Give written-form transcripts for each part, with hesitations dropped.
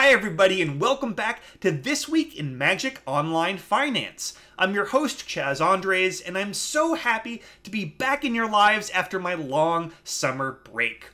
Hi everybody and welcome back to This Week in Magic Online Finance. I'm your host Chaz Andres and I'm so happy to be back in your lives after my long summer break.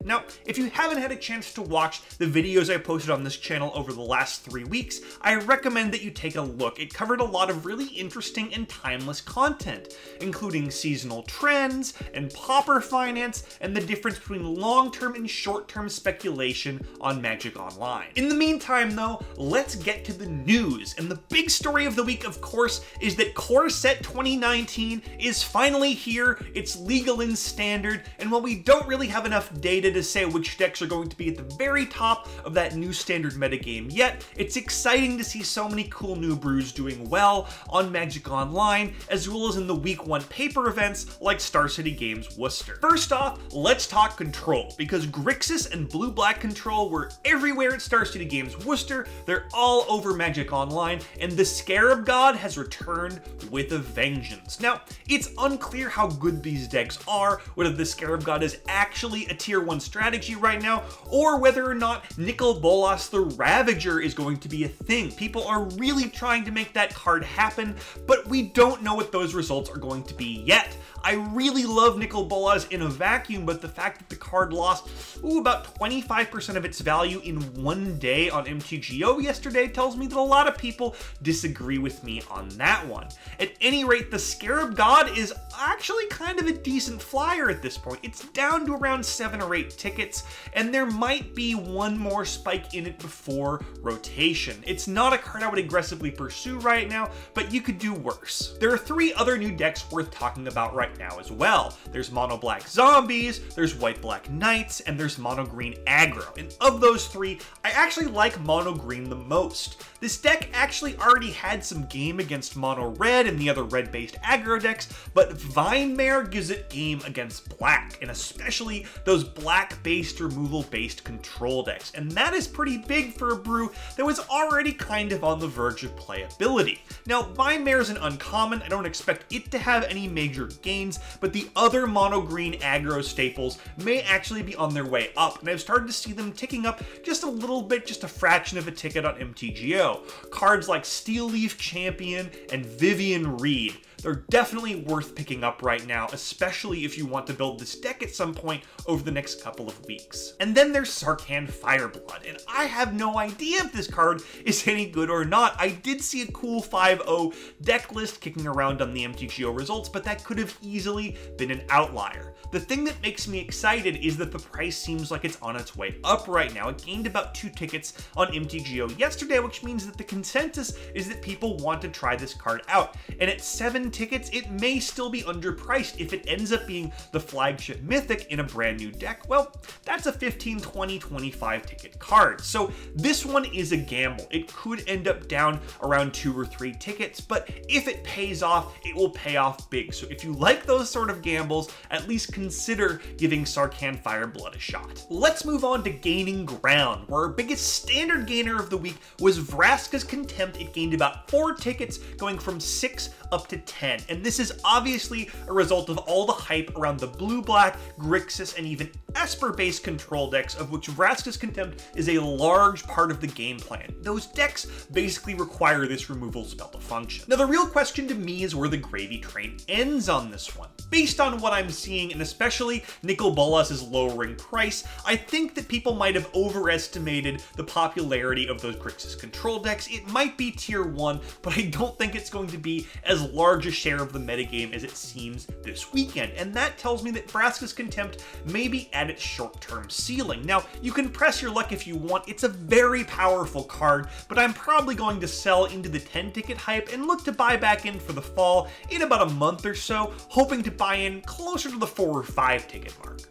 Now, if you haven't had a chance to watch the videos I posted on this channel over the last 3 weeks, I recommend that you take a look. It covered a lot of really interesting and timeless content, including seasonal trends and pauper finance and the difference between long-term and short-term speculation on Magic Online. In the meantime though, let's get to the news. And the big story of the week, of course, is that Core Set 2019 is finally here. It's legal and standard, and while we don't really have enough data to say which decks are going to be at the very top of that new standard metagame yet, it's exciting to see so many cool new brews doing well on Magic Online, as well as in the Week 1 paper events like Star City Games Worcester. First off, let's talk Control, because Grixis and Blue-Black Control were everywhere at Star City Games Worcester. They're all over Magic Online, and the Scarab God has returned with a vengeance. Now, it's unclear how good these decks are, whether the Scarab God is actually a tier 1 strategy right now, or whether or not Nicol Bolas the Ravager is going to be a thing. People are really trying to make that card happen, but we don't know what those results are going to be yet. I really love Nicol Bolas in a vacuum, but the fact that the card lost about 25% of its value in one day on MTGO yesterday tells me that a lot of people disagree with me on that one. At any rate, the Scarab God is actually kind of a decent flyer at this point. It's down to around 7 or 8 tickets, and there might be one more spike in it before rotation. It's not a card I would aggressively pursue right now, but you could do worse. There are 3 other new decks worth talking about right now as well. There's Mono Black Zombies, there's White Black Knights, and there's Mono Green Aggro. And of those 3, I actually like Mono Green the most. This deck actually already had some game against Mono Red and the other red-based aggro decks, but Vinemare gives it game against black, and especially those black-based, removal-based control decks. And that is pretty big for a brew that was already kind of on the verge of playability. Now, Vinemare is an uncommon. I don't expect it to have any major gains, but the other Mono Green aggro staples may actually be on their way up, and I've started to see them ticking up just a little bit, just a fraction of a ticket on MTGO. Cards like Steel Leaf Champion and Vivian Reed, they're definitely worth picking up right now, especially if you want to build this deck at some point over the next couple of weeks. And then there's Sarkhan Fireblood, and I have no idea if this card is any good or not. I did see a cool 5-0 deck list kicking around on the MTGO results, but that could have easily been an outlier. The thing that makes me excited is that the price seems like it's on its way up right now. It gained about 2 tickets on MTGO yesterday, which means that the consensus is that people want to try this card out. And at 7 tickets, it may still be underpriced. If it ends up being the flagship mythic in a brand new deck, well, that's a 15, 20, 25 ticket card. So this one is a gamble. It could end up down around 2 or 3 tickets, but if it pays off, it will pay off big. So if you like those sort of gambles, at least consider giving Sarkhan Fireblood a shot. Let's move on to gaining ground, where our biggest standard gainer of the week was Vraska's Contempt. It gained about 4 tickets, going from 6 up to 10. And this is obviously a result of all the hype around the Blue-Black, Grixis, and even Esper-based control decks, of which Vraska's Contempt is a large part of the game plan. Those decks basically require this removal spell to function. Now, the real question to me is where the gravy train ends on this one. Based on what I'm seeing, and especially Nicol Bolas' lowering price, I think that people might have overestimated the popularity of those Grixis control decks. It might be tier 1, but I don't think it's going to be as large a share of the metagame as it seems this weekend. And that tells me that Vraska's Contempt may be at its short-term ceiling. Now, you can press your luck if you want. It's a very powerful card, but I'm probably going to sell into the 10-ticket hype and look to buy back in for the fall in about a month or so, hoping to buy in closer to the 4 or 5 ticket mark.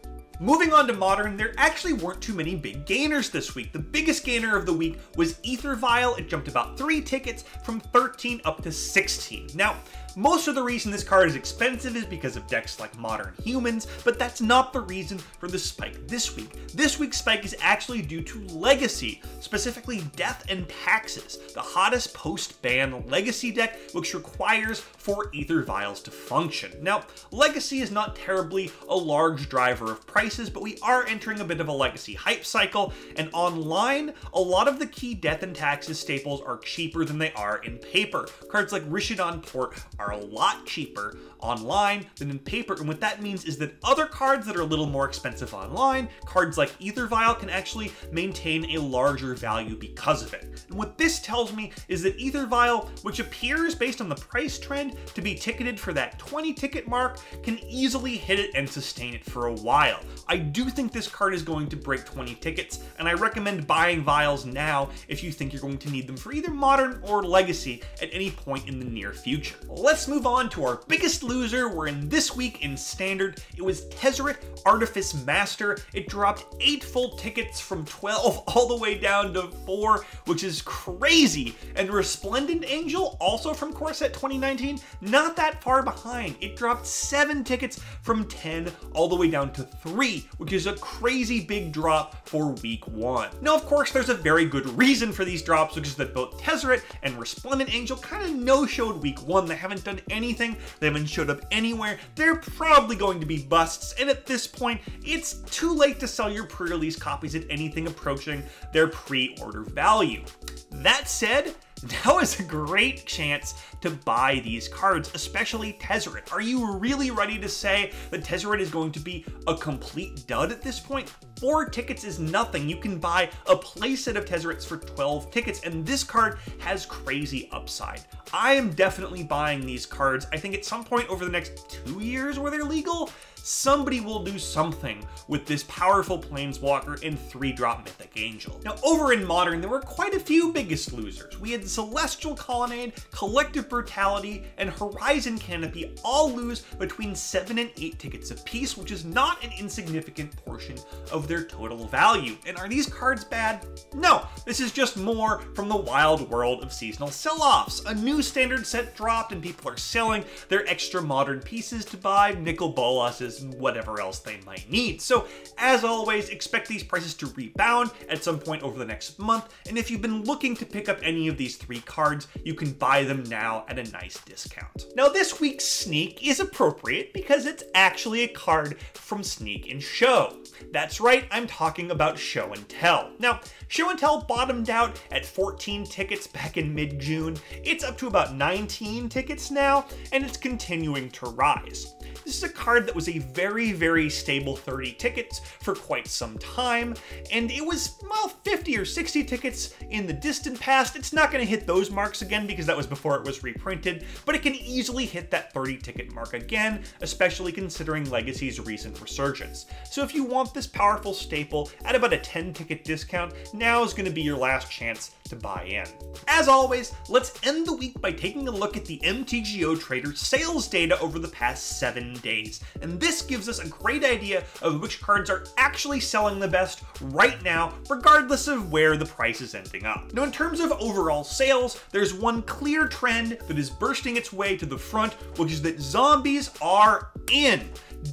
Moving on to Modern, there actually weren't too many big gainers this week. The biggest gainer of the week was Aether Vial. It jumped about 3 tickets from 13 up to 16. Now, Most of the reason this card is expensive is because of decks like Modern Humans, but that's not the reason for the spike this week. This week's spike is actually due to Legacy, specifically Death and Taxes, the hottest post-ban Legacy deck which requires 4 Aether Vials to function. Now, Legacy is not terribly a large driver of prices, but we are entering a bit of a Legacy hype cycle, and online, a lot of the key Death and Taxes staples are cheaper than they are in paper. Cards like Rishadan Port are a lot cheaper online than in paper, and what that means is that other cards that are a little more expensive online, cards like Aether Vial, can actually maintain a larger value because of it. And what this tells me is that Aether Vial, which appears based on the price trend to be ticketed for that 20 ticket mark, can easily hit it and sustain it for a while. I do think this card is going to break 20 tickets, and I recommend buying Vials now if you think you're going to need them for either Modern or Legacy at any point in the near future. Let's move on to our biggest loser, where in this week in Standard, it was Tezzeret Artifice Master. It dropped 8 full tickets from 12 all the way down to 4, which is crazy. And Resplendent Angel, also from Core Set 2019, not that far behind. It dropped 7 tickets from 10 all the way down to 3, which is a crazy big drop for week 1. Now, of course, there's a very good reason for these drops, which is that both Tezzeret and Resplendent Angel kind of no-showed week 1. They haven't done anything. They haven't showed up anywhere. They're probably going to be busts, and at this point, it's too late to sell your pre-release copies at anything approaching their pre-order value. That said, now is a great chance to buy these cards, especially Tezzeret. Are you really ready to say that Tezzeret is going to be a complete dud at this point? 4 tickets is nothing. You can buy a playset of Tezzerets for 12 tickets, and this card has crazy upside. I am definitely buying these cards. I think at some point over the next 2 years where they're legal, somebody will do something with this powerful Planeswalker and 3-drop Mythic Angel. Now, over in Modern, there were quite a few biggest losers. We had Celestial Colonnade, Collective Brutality, and Horizon Canopy all lose between 7 and 8 tickets apiece, which is not an insignificant portion of their total value. And are these cards bad? No, this is just more from the wild world of seasonal sell-offs. A new Standard set dropped and people are selling their extra Modern pieces to buy Nicol Bolas's and whatever else they might need. So as always, expect these prices to rebound at some point over the next month, and if you've been looking to pick up any of these 3 cards, you can buy them now at a nice discount. Now, this week's sneak is appropriate because it's actually a card from Sneak and Show. That's right, I'm talking about Show and Tell. Now, Show and Tell bottomed out at 14 tickets back in mid-June. It's up to about 19 tickets now, and it's continuing to rise. This is a card that was a very, very stable 30 tickets for quite some time, and it was, well, 50 or 60 tickets in the distant past. It's not going to hit those marks again because that was before it was reprinted, but it can easily hit that 30 ticket mark again, especially considering Legacy's recent resurgence. So if you want this powerful staple at about a 10 ticket discount, now is going to be your last chance to buy in. As always, let's end the week by taking a look at the MTGOTraders sales data over the past 7 days. And this gives us a great idea of which cards are actually selling the best right now, regardless of where the price is ending up. Now, in terms of overall sales, there's one clear trend that is bursting its way to the front, which is that zombies are in.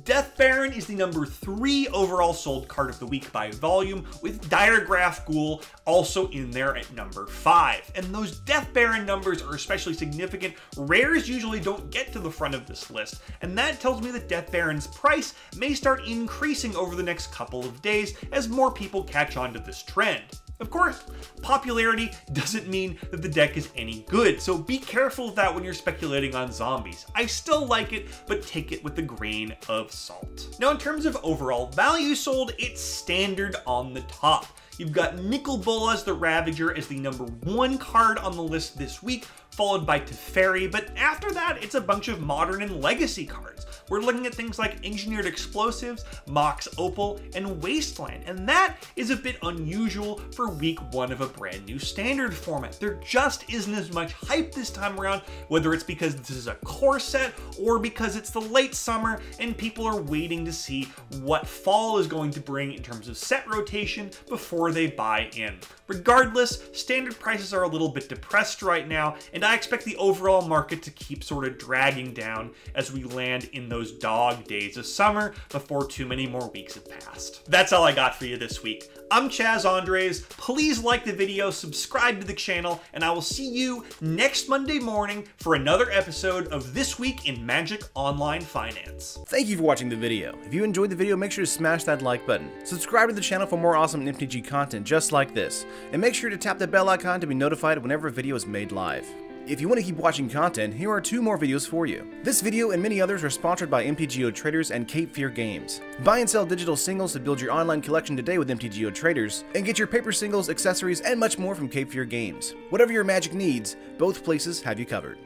Death Baron is the number 3 overall sold card of the week by volume, with Diregraph Ghoul also in there at number 5. And those Death Baron numbers are especially significant. Rares usually don't get to the front of this list, and that tells me that Death Baron's price may start increasing over the next couple of days as more people catch on to this trend. Of course, popularity doesn't mean that the deck is any good, so be careful of that when you're speculating on zombies. I still like it, but take it with a grain of salt. Now, in terms of overall value sold, it's Standard on the top. You've got Nicol Bolas the Ravager as the number 1 card on the list this week, followed by Teferi, but after that, it's a bunch of Modern and Legacy cards. We're looking at things like Engineered Explosives, Mox Opal, and Wasteland, and that is a bit unusual for week 1 of a brand new Standard format. There just isn't as much hype this time around, whether it's because this is a core set or because it's the late summer and people are waiting to see what fall is going to bring in terms of set rotation before they buy in. Regardless, Standard prices are a little bit depressed right now, and and I expect the overall market to keep sort of dragging down as we land in those dog days of summer before too many more weeks have passed. That's all I got for you this week. I'm Chaz Andres. Please like the video, subscribe to the channel, and I will see you next Monday morning for another episode of This Week in Magic Online Finance. Thank you for watching the video. If you enjoyed the video, make sure to smash that like button. Subscribe to the channel for more awesome MTG content just like this, and make sure to tap the bell icon to be notified whenever a video is made live. If you want to keep watching content, here are 2 more videos for you. This video and many others are sponsored by MTGOTraders and Cape Fear Games. Buy and sell digital singles to build your online collection today with MTGOTraders, and get your paper singles, accessories, and much more from Cape Fear Games. Whatever your Magic needs, both places have you covered.